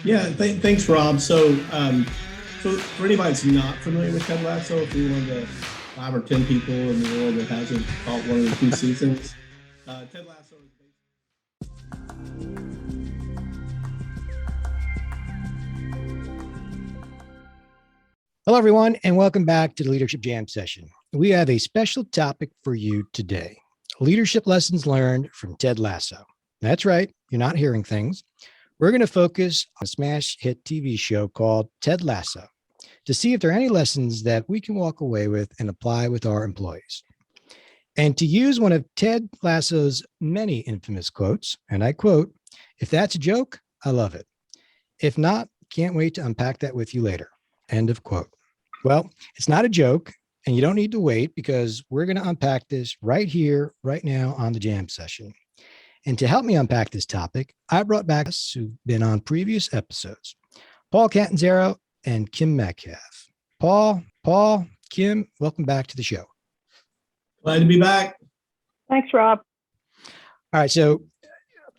Thanks, Rob. So for anybody that's not familiar with Ted Lasso, if you're one of the 5 or 10 people in the world that hasn't caught one of the 2 seasons, Ted Lasso is based. Hello, everyone, and welcome back to the Leadership Jam session. We have a special topic for you today: leadership lessons learned from Ted Lasso. That's right, you're not hearing things. We're going to focus on a smash hit TV show called Ted Lasso to see if there are any lessons that we can walk away with and apply with our employees. And to use one of Ted Lasso's many infamous quotes, and I quote, "If that's a joke, I love it. If not, can't wait to unpack that with you later." End of quote. Well, it's not a joke, and you don't need to wait because we're going to unpack this right here, right now on the Jam session. And to help me unpack this topic, I brought back guests who've been on previous episodes: Paul Catanzaro and Kim Metcalf. Paul, Kim, welcome back to the show. Glad to be back. Thanks, Rob. All right, so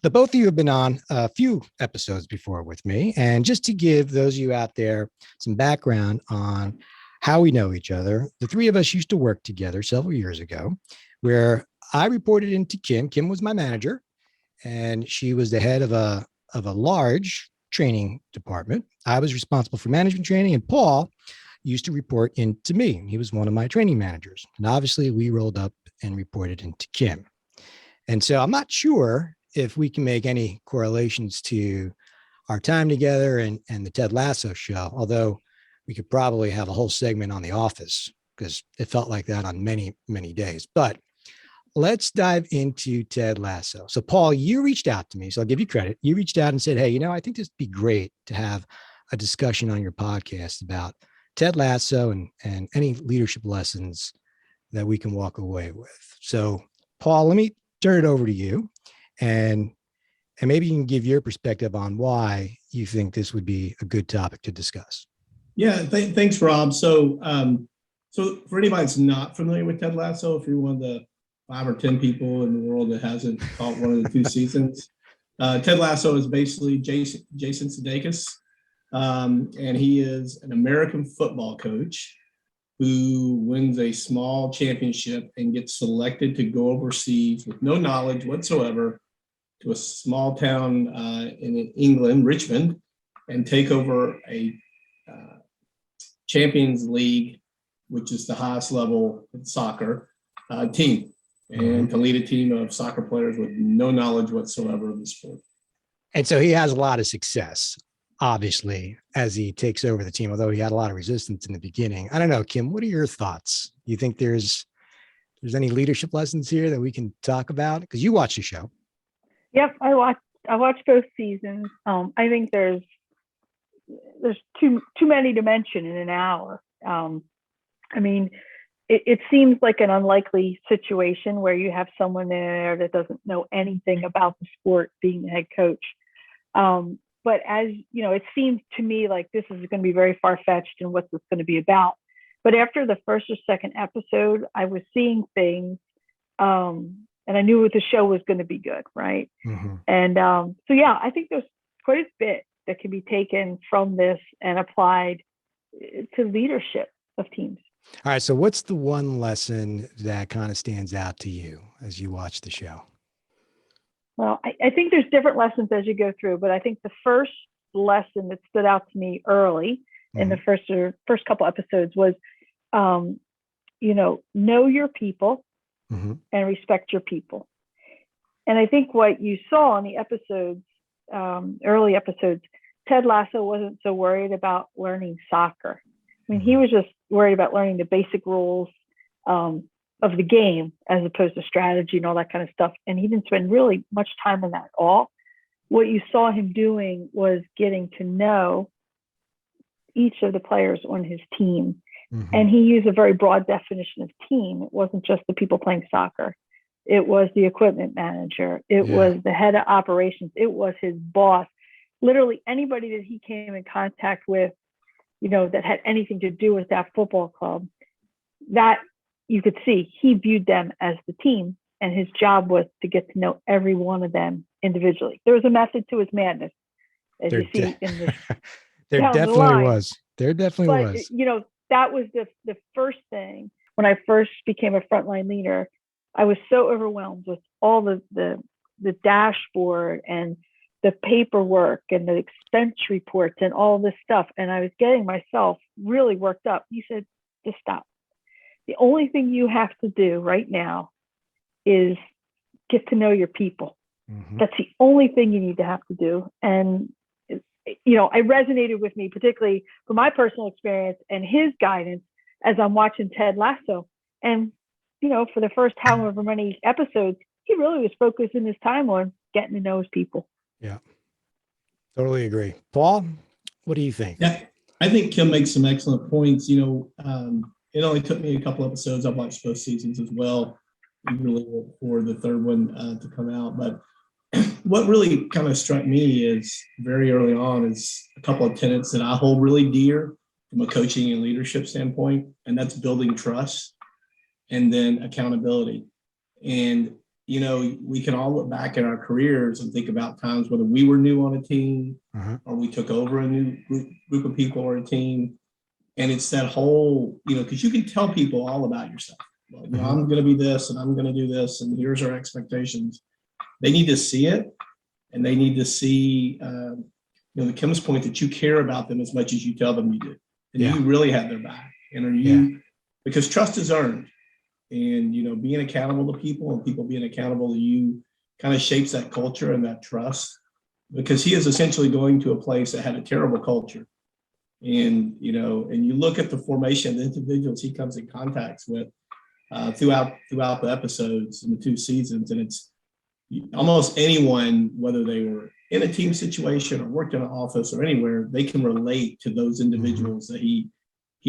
the both of you have been on a few episodes before with me. And just to give those of you out there some background on how we know each other, the three of us used to work together several years ago, where I reported into Kim. Kim was my manager, and she was the head of a large training department. I was responsible for management training, and Paul used to report into me. He was one of my training managers. And obviously we rolled up and reported into Kim. And so I'm not sure if we can make any correlations to our time together and the Ted Lasso show, although we could probably have a whole segment on The Office because it felt like that on many, many days. But let's dive into Ted Lasso. So Paul, you reached out to me, so I'll give you credit. You reached out and said, "Hey, I think this would be great to have a discussion on your podcast about Ted Lasso and any leadership lessons that we can walk away with." So Paul, let me turn it over to you, and maybe you can give your perspective on why you think this would be a good topic to discuss. Thanks, Rob. So for anybody that's not familiar with Ted Lasso, if you're one of the 5 or 10 people in the world that hasn't caught one of the 2 seasons, Ted Lasso is basically Jason Sudeikis, and he is an American football coach who wins a small championship and gets selected to go overseas with no knowledge whatsoever to a small town in England, Richmond, and take over a Champions League, which is the highest level in soccer, team, and to lead a team of soccer players with no knowledge whatsoever of the sport. And so he has a lot of success, obviously, as he takes over the team, although he had a lot of resistance in the beginning. I don't know, Kim, what are your thoughts? Do you think there's any leadership lessons here that we can talk about? Because you watch the show. Yep, I watched both seasons. I think there's too many to mention in an hour. I mean, it seems like an unlikely situation where you have someone there that doesn't know anything about the sport being the head coach. But as you know, it seems to me like this is going to be very far-fetched in what this is going to be about. But after the first or second episode, I was seeing things, and I knew the show was going to be good, right? And so, yeah, I think there's quite a bit that can be taken from this and applied to leadership of teams. All right. So what's the one lesson that kind of stands out to you as you watch the show? Well, I think there's different lessons as you go through, but I think the first lesson that stood out to me early in the first couple episodes was, know your people and respect your people. And I think what you saw in the episodes, early episodes, Ted Lasso wasn't so worried about learning soccer. I mean, he was just worried about learning the basic rules of the game as opposed to strategy and all that kind of stuff. And he didn't spend really much time on that at all. What you saw him doing was getting to know each of the players on his team. And he used a very broad definition of team. It wasn't just the people playing soccer. It was the equipment manager. It was the head of operations. It was his boss. Literally anybody that he came in contact with, that had anything to do with that football club, that you could see he viewed them as the team, and his job was to get to know every one of them individually. There was a method to his madness. as you see in this there down the definitely line. was. There definitely But was. that was the first thing when I first became a frontline leader. I was so overwhelmed with all the dashboard and the paperwork and the expense reports and all this stuff, and I was getting myself really worked up. He said, just stop. The only thing you have to do right now is get to know your people. Mm-hmm. That's the only thing you need to have to do. And I resonated with me, particularly from my personal experience and his guidance as I'm watching Ted Lasso. And, for the first however many episodes, he really was focusing his time on getting to know his people. Yeah, totally agree. Paul, what do you think? Yeah, I think Kim makes some excellent points. It only took me a couple episodes. I've watched both seasons as well. We really look for the third one to come out. But what really kind of struck me is very early on is a couple of tenets that I hold really dear from a coaching and leadership standpoint, and that's building trust and then accountability. And, we can all look back in our careers and think about times whether we were new on a team or we took over a new group of people or a team. And it's that whole, because you can tell people all about yourself. Well, I'm going to be this and I'm going to do this and here's our expectations. They need to see it, and they need to see, the Kim's point that you care about them as much as you tell them you do, and you really have their back. And because trust is earned, and being accountable to people and people being accountable to you kind of shapes that culture and that trust. Because he is essentially going to a place that had a terrible culture, and and you look at the formation of the individuals he comes in contact with throughout the episodes in the 2 seasons, and it's almost anyone, whether they were in a team situation or worked in an office or anywhere, they can relate to those individuals that he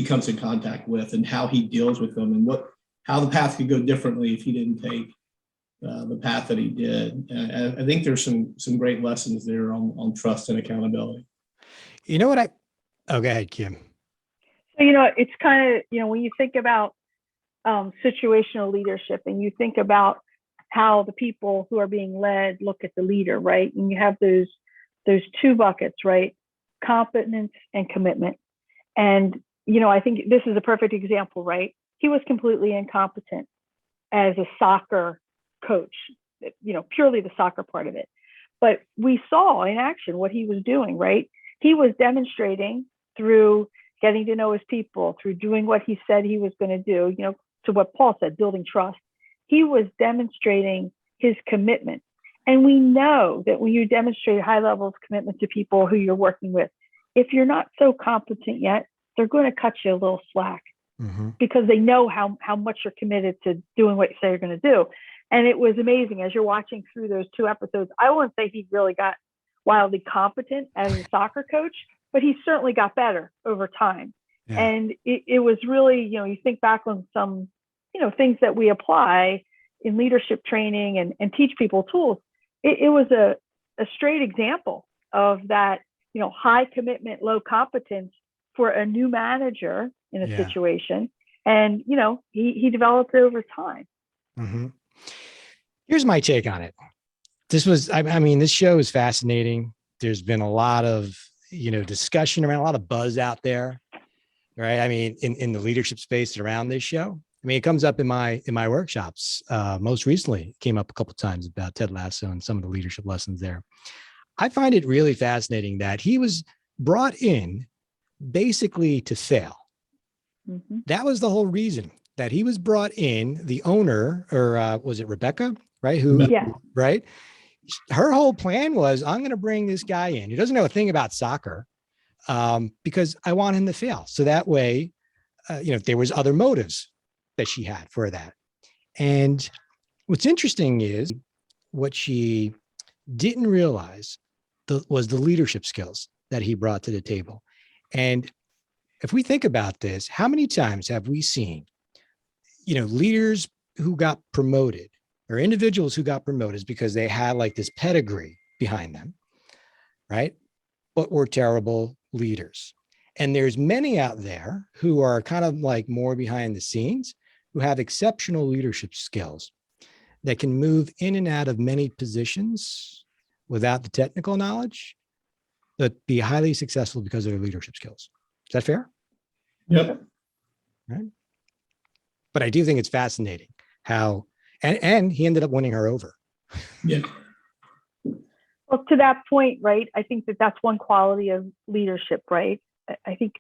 comes in contact with and how he deals with them and how the path could go differently if he didn't take the path that he did. I think there's some great lessons there on trust and accountability. You know what go ahead, Kim. So, it's kind of, when you think about situational leadership and you think about how the people who are being led look at the leader, right? And you have those 2 buckets, right? Competence and commitment. And, I think this is a perfect example, right? He was completely incompetent as a soccer coach, purely the soccer part of it. But we saw in action what he was doing, right? He was demonstrating through getting to know his people, through doing what he said he was going to do, to what Paul said, building trust. He was demonstrating his commitment. And we know that when you demonstrate high levels of commitment to people who you're working with, if you're not so competent yet, they're going to cut you a little slack because they know how much you're committed to doing what you say you're going to do. And it was amazing as you're watching through those 2 episodes. I wouldn't say he really got wildly competent as a soccer coach, but he certainly got better over time. Yeah. And it was really, you think back on some things that we apply in leadership training and teach people tools. It was a straight example of that, high commitment, low competence for a new manager in a situation. And, he developed it over time. Mm-hmm. Here's my take on it. This show is fascinating. There's been a lot of, discussion around, a lot of buzz out there, right? In the leadership space around this show. It comes up in my workshops. Most recently, it came up a couple of times about Ted Lasso and some of the leadership lessons there. I find it really fascinating that he was brought in basically to fail. Mm-hmm. That was the whole reason that he was brought in. The owner, or was it Rebecca, right? Right? Her whole plan was, I'm going to bring this guy in who doesn't know a thing about soccer because I want him to fail. So that way, there was other motives that she had for that. And what's interesting is what she didn't realize was the leadership skills that he brought to the table. And if we think about this, how many times have we seen, leaders who got promoted or individuals who got promoted because they had like this pedigree behind them, right? But were terrible leaders. And there's many out there who are kind of like more behind the scenes, who have exceptional leadership skills that can move in and out of many positions without the technical knowledge, but be highly successful because of their leadership skills. Is that fair? Yep. Right. But I do think it's fascinating how, and he ended up winning her over. Yeah. Well, to that point, right? I think that's one quality of leadership, right? I think,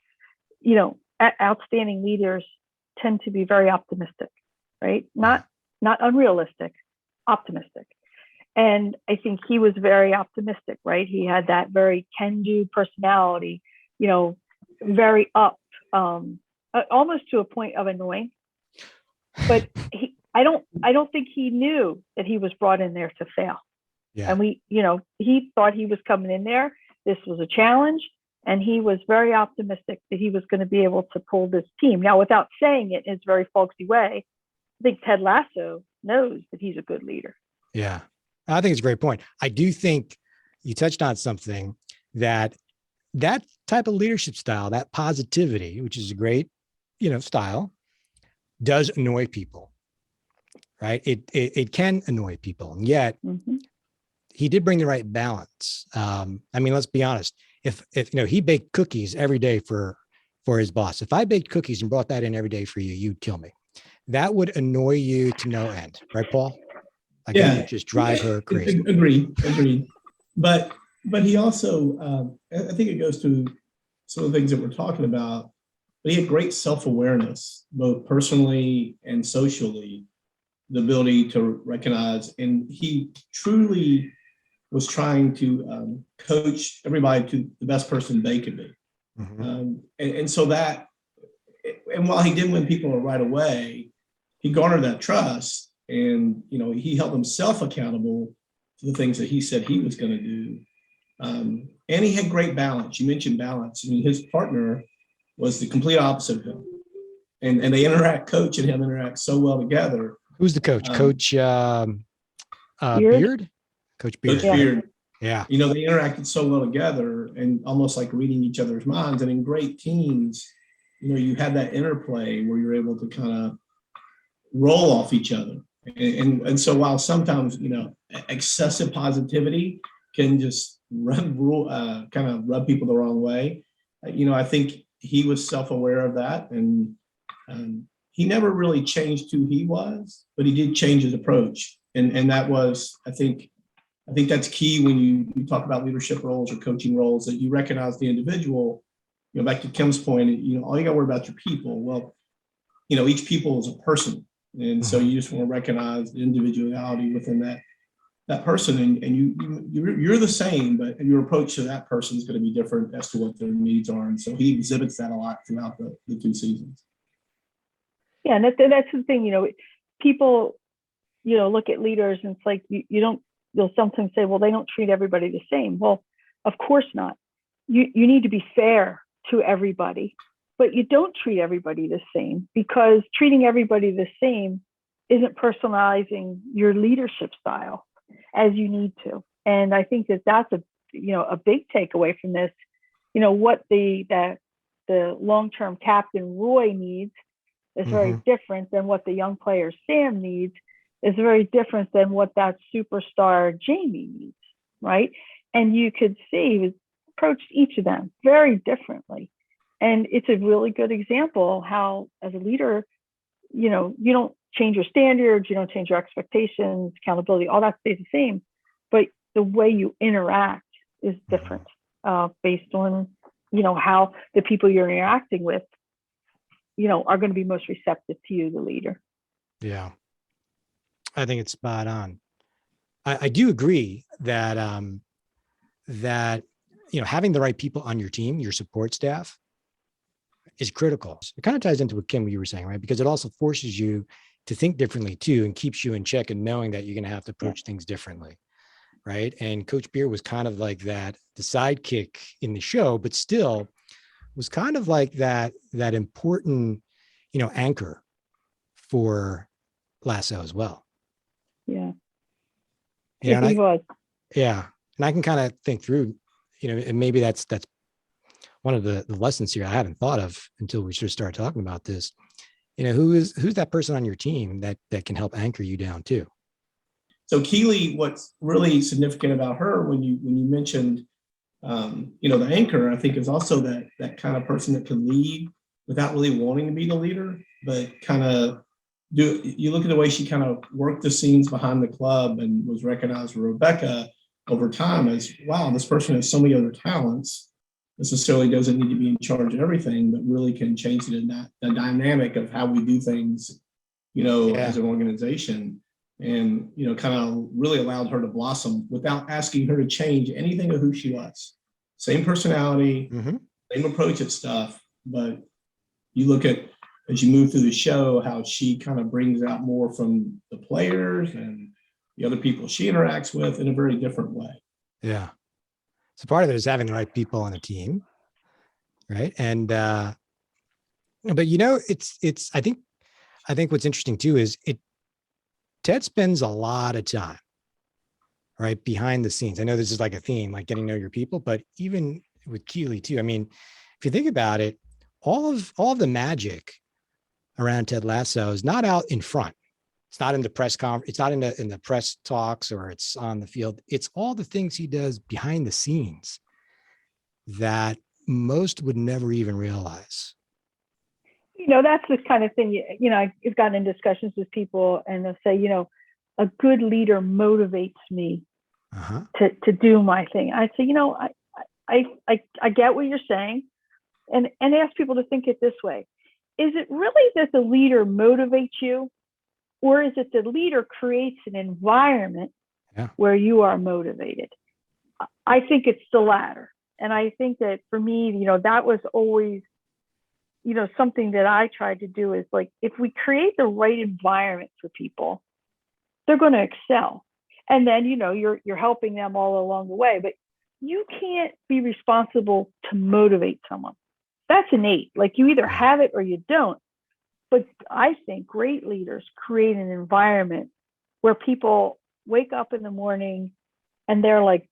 outstanding leaders tend to be very optimistic, right? Not unrealistic, optimistic. And I think he was very optimistic, right? He had that very can-do personality, very up, almost to a point of annoying. But I don't think he knew that he was brought in there to fail. Yeah. And he thought he was coming in there. This was a challenge. And he was very optimistic that he was going to be able to pull this team. Now, without saying it in his very folksy way, I think Ted Lasso knows that he's a good leader. Yeah. I think it's a great point. I do think you touched on something that type of leadership style, that positivity, which is a great, style, does annoy people, right? It can annoy people. And yet he did bring the right balance. Let's be honest. If he baked cookies every day for his boss, if I baked cookies and brought that in every day for you, you'd kill me. That would annoy you to no end, right, Paul? Like, yeah, that would just drive her crazy. Agreed. But he also, I think it goes to some of the things that we're talking about. But he had great self-awareness, both personally and socially, the ability to recognize, and he truly was trying to coach everybody to the best person they could be. And so that, and while he didn't win people right away, he garnered that trust, and he held himself accountable to the things that he said he was going to do. And he had great balance. You mentioned balance. I mean, his partner was the complete opposite of him, and they coach and him interact so well together. Who's the coach? Coach Beard? Coach Beard. Coach Beard. Yeah. They interacted so well together, and almost like reading each other's minds. And in great teams, you had that interplay where you're able to kind of roll off each other. And so while sometimes, excessive positivity can just kind of rub people the wrong way, I think he was self-aware of that, and he never really changed who he was, but he did change his approach. And that was, I think that's key when you talk about leadership roles or coaching roles, that you recognize the individual. Back to Kim's point, all you got to worry about your people. Well, each people is a person. And so you just want to recognize the individuality within that person, and you're the same, but your approach to that person is going to be different as to what their needs are. And so he exhibits that a lot throughout the 2 seasons. Yeah, and that's the thing. People, look at leaders, and it's like you'll sometimes say, well, they don't treat everybody the same. Well, of course not. You need to be fair to everybody, but you don't treat everybody the same, because treating everybody the same isn't personalizing your leadership style as you need to. And I think that's a big takeaway from this. What the long-term captain Roy needs is very different than what the young player Sam needs, is very different than what that superstar Jamie needs, right? And you could see he approached each of them very differently. And it's a really good example how, as a leader, you don't change your standards, you don't change your expectations, accountability, all that stays the same. But the way you interact is different based on, how the people you're interacting with, are going to be most receptive to you, the leader. Yeah. I think it's spot on. I do agree that, having the right people on your team, your support staff, is critical. It kind of ties into what Kim, you were saying, right? Because it also forces you to think differently too, and keeps you in check and knowing that you're going to have to approach things differently. Right. And Coach Beer was kind of like the sidekick in the show, but still was kind of like that important, anchor for Lasso as well. Yeah. Yeah. He was. Yeah. And I can kind of think through, and maybe that's one of the lessons here I haven't thought of until we just started talking about this. Who's that person on your team that can help anchor you down too? So Keely, what's really significant about her, when you mentioned The anchor, I think, is also that kind of person that can lead without really wanting to be the leader, but kind of you look at the way she kind of worked the scenes behind the club and was recognized with Rebecca over time as, wow, this person has so many other talents, necessarily doesn't need to be in charge of everything, but really can change the dynamic of how we do things, as an organization. And, kind of really allowed her to blossom without asking her to change anything of who she was. Same personality, same approach at stuff, but you look at, as you move through the show, how she kind of brings out more from the players and the other people she interacts with in a very different way. Yeah. So part of it is having the right people on the team, right? And but it's I think what's interesting too is Ted spends a lot of time right behind the scenes. I know this is like a theme, like getting to know your people, but even with Keely too. I mean, if you think about it, all of the magic around Ted Lasso is not out in front. It's not in the press conference. It's not in the press talks, or it's on the field. It's all the things he does behind the scenes that most would never even realize. That's the kind of thing, I've gotten in discussions with people and they'll say, a good leader motivates me to do my thing. I say, I get what you're saying, and ask people to think it this way. Is it really that the leader motivates you, or is it the leader creates an environment where you are motivated? I think it's the latter. And I think that for me, that was always, something that I tried to do is like, if we create the right environment for people, they're going to excel. And then, you're helping them all along the way, but you can't be responsible to motivate someone. That's innate. Like, you either have it or you don't. But I think great leaders create an environment where people wake up in the morning and they're like,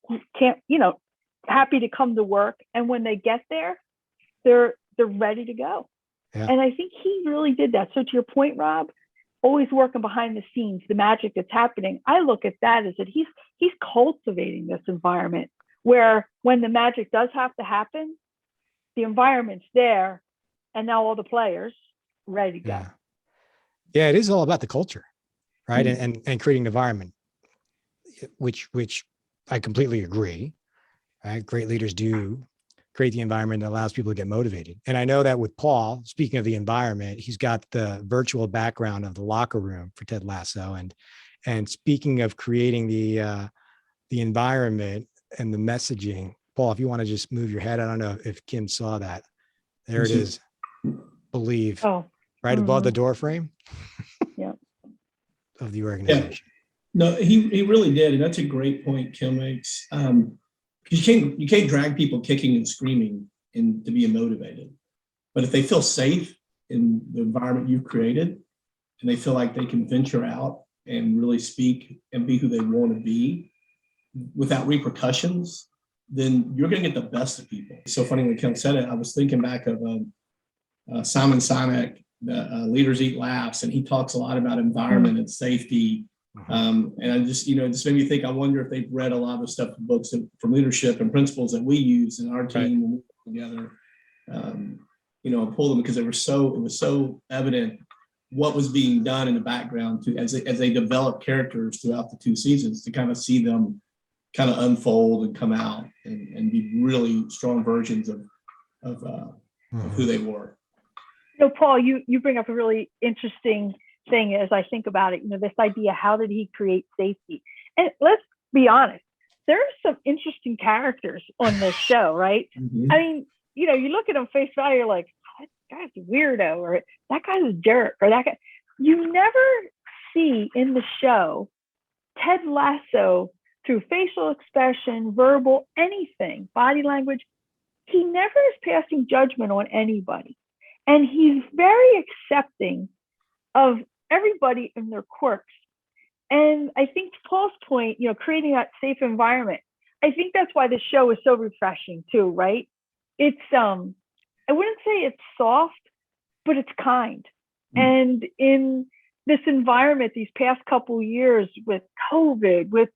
happy to come to work. And when they get there, they're ready to go. Yeah. And I think he really did that. So to your point, Rob, always working behind the scenes, the magic that's happening, I look at that as that he's cultivating this environment where when the magic does have to happen, the environment's there, and now all the players ready to go. Yeah, it is all about the culture, right? Mm-hmm. And creating an environment, which I completely agree. Right? Great leaders do create the environment that allows people to get motivated. And I know that with Paul, speaking of the environment, he's got the virtual background of the locker room for Ted Lasso. And speaking of creating the environment and the messaging, Paul, if you want to just move your head, I don't know if Kim saw that. There it is. Believe. Oh. Right above the door frame. Yeah. Of the organization. Yeah. No, he really did. And that's a great point Kim makes. You can't drag people kicking and screaming to be motivated. But if they feel safe in the environment you've created and they feel like they can venture out and really speak and be who they want to be without repercussions, then you're going to get the best of people. It's so funny when Kim said it, I was thinking back of Simon Sinek, the Leaders Eat Laughs, and he talks a lot about environment and safety. And I just, it just made me think, I wonder if they've read a lot of the stuff, books from leadership and principles that we use in our team when we work together, and pull them, because it was so evident what was being done in the background as they develop characters throughout the 2 seasons, to kind of see them kind of unfold and come out and be really strong versions of who they were. Paul, you bring up a really interesting thing as I think about it, this idea, how did he create safety? And let's be honest, there are some interesting characters on this show, right? Mm-hmm. I mean, you look at them face value, you're like, oh, that guy's a weirdo, or that guy's a jerk, or that guy. You never see in the show Ted Lasso, through facial expression, verbal, anything, body language, he never is passing judgment on anybody. And he's very accepting of everybody and their quirks. And I think to Paul's point, creating that safe environment, I think that's why the show is so refreshing too, right? It's, I wouldn't say it's soft, but it's kind. And in this environment, these past couple of years with COVID, with,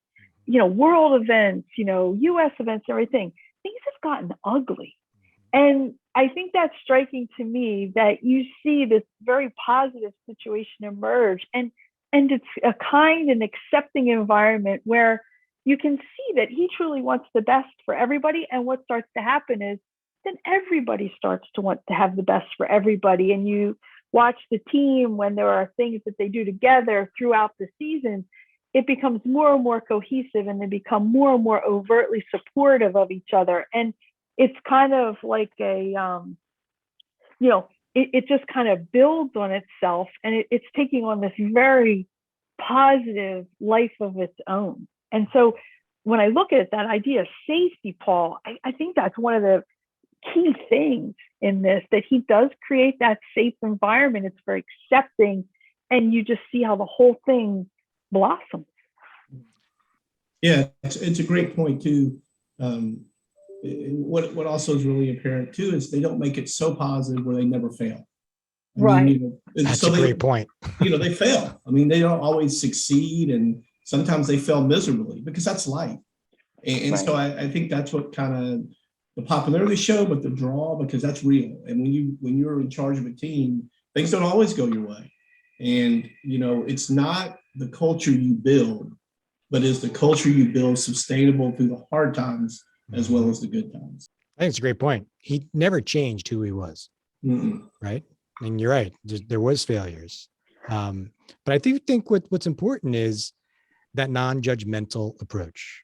world events, US events, everything, things have gotten ugly. And I think that's striking to me, that you see this very positive situation emerge, and it's a kind and accepting environment where you can see that he truly wants the best for everybody. And what starts to happen is then everybody starts to want to have the best for everybody. And you watch the team when there are things that they do together throughout the season, it becomes more and more cohesive, and they become more and more overtly supportive of each other. And it's kind of like a, it just kind of builds on itself, and it's taking on this very positive life of its own. And so when I look at that idea of safety, Paul, I think that's one of the key things in this, that he does create that safe environment. It's very accepting, and you just see how the whole thing blossoms. Yeah, it's a great point too. What also is really apparent too is they don't make it so positive where they never fail. Right. That's a great point. They fail. I mean, they don't always succeed, and sometimes they fail miserably, because that's life. And right. So I think that's what kind of the popularity show, but the draw, because that's real. And when you're in charge of a team, things don't always go your way. And it's not the culture you build, but is the culture you build sustainable through the hard times as well as the good times. I think it's a great point. He never changed who he was. Right? And you're right. There was failures. But I do think what's important is that non-judgmental approach.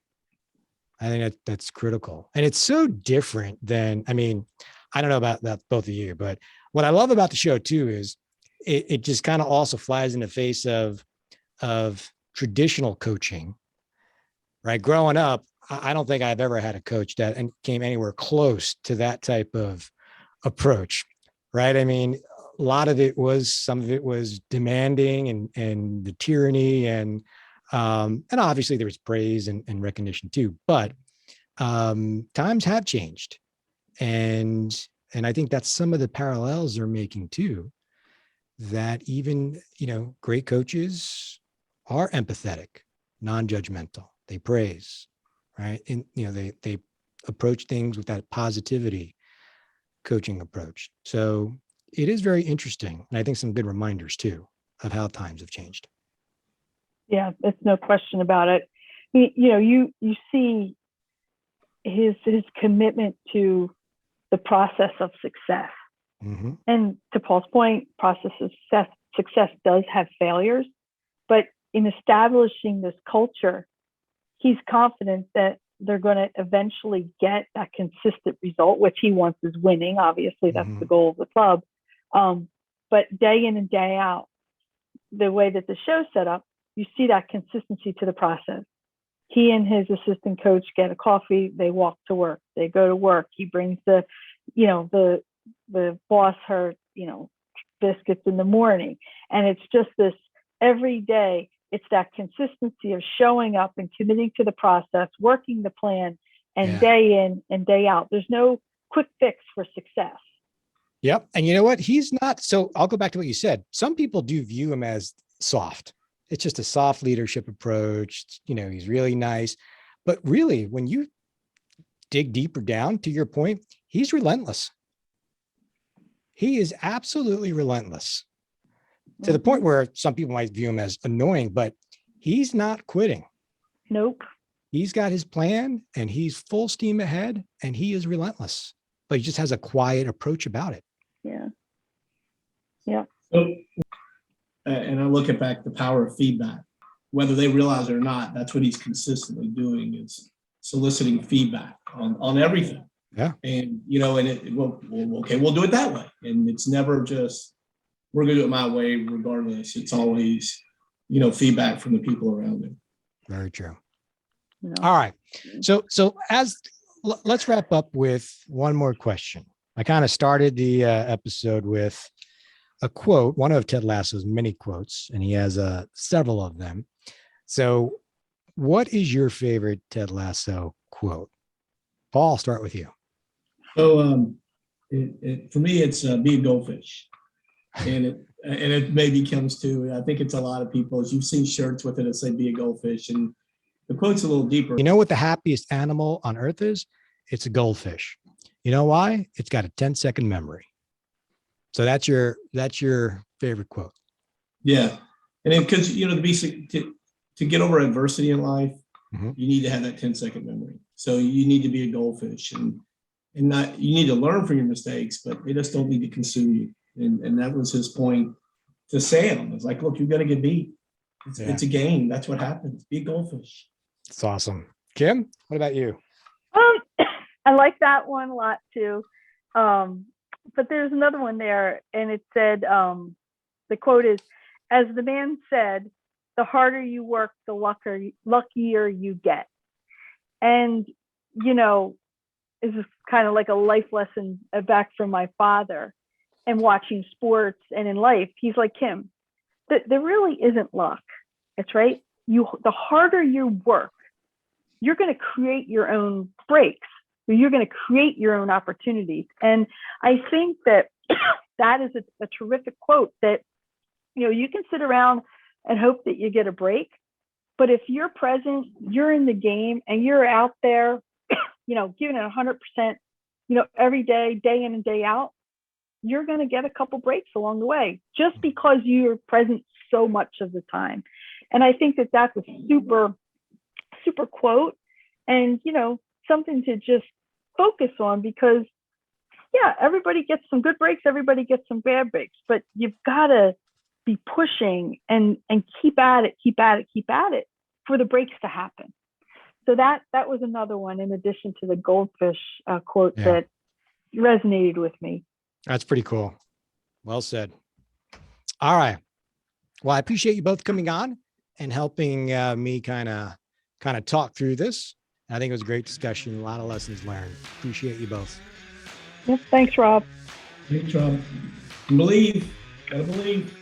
I think that's critical. And it's so different than, I don't know about that, both of you, but what I love about the show too is it just kind of also flies in the face of traditional coaching, right? Growing up, I don't think I've ever had a coach that came anywhere close to that type of approach, right? A lot of it was, some of it was demanding and the tyranny, and obviously there was praise and recognition too, but times have changed. And I think that's some of the parallels they're making too, that even, great coaches are empathetic, non-judgmental, they praise, right? And, they approach things with that positivity coaching approach. So it is very interesting. And I think some good reminders too of how times have changed. Yeah, there's no question about it. You see his commitment to the process of success. Mm-hmm. And to Paul's point, process of success does have failures, but in establishing this culture, he's confident that they're going to eventually get that consistent result, which he wants is winning. Obviously, that's the goal of the club. But day in and day out, the way that the show's set up, you see that consistency to the process. He and his assistant coach get a coffee, they walk to work, they go to work. He brings the boss her, biscuits in the morning. And it's just this every day, it's that consistency of showing up and committing to the process, working the plan, and day in and day out. There's no quick fix for success. Yep. And you know what? He's not. So I'll go back to what you said. Some people do view him as soft. It's just a soft leadership approach. He's really nice. But really, when you dig deeper down, to your point, he's relentless. He is absolutely relentless, to the point where some people might view him as annoying, but he's not quitting. Nope. He's got his plan and he's full steam ahead, and he is relentless, but he just has a quiet approach about it. Yeah. Yeah. So, and I look at back the power of feedback, whether they realize it or not. That's what he's consistently doing, is soliciting feedback on everything. Yeah. And, okay, we'll do it that way. And it's never just, we're going to do it my way regardless. It's always, feedback from the people around him. Very true. All right. So let's wrap up with one more question. I kind of started the episode with a quote, one of Ted Lasso's many quotes, and he has several of them. So what is your favorite Ted Lasso quote? Paul, I'll start with you. So for me, it's be a goldfish. And it maybe comes to, I think it's a lot of people's, you've seen shirts with it that say be a goldfish, and the quote's a little deeper. You know what the happiest animal on earth is? it's a goldfish. You know why? It's got a 10-second memory. So that's your favorite quote. Yeah. And then, because, to get over adversity in life, you need to have that 10-second memory. So you need to be a goldfish, and not, you need to learn from your mistakes, but they just don't need to consume you. And that was his point to Sam. It's like, look, you're going to get beat. It's a game. That's what happens. Be a goldfish. It's awesome. Kim, what about you? I like that one a lot too. But there's another one there, and it said, the quote is, as the man said, the harder you work, the luckier you get. And, this is kind of like a life lesson back from my father and watching sports and in life. He's like, Kim, there really isn't luck. It's right. The harder you work, you're going to create your own breaks. You're going to create your own opportunities. And I think that that is a terrific quote, that, you can sit around and hope that you get a break. But if you're present, you're in the game, and you're out there, giving it 100%, every day, day in and day out, you're going to get a couple breaks along the way, just because you're present so much of the time. And I think that that's a super, super quote, and, something to just focus on, because everybody gets some good breaks, everybody gets some bad breaks, but you've got to be pushing and keep at it for the breaks to happen. So that was another one, in addition to the goldfish quote, that resonated with me. That's pretty cool. Well said. All right. Well, I appreciate you both coming on and helping me kind of talk through this. I think it was a great discussion. A lot of lessons learned. Appreciate you both. Yep. Thanks, Rob. Thanks, Rob. Believe. Gotta believe.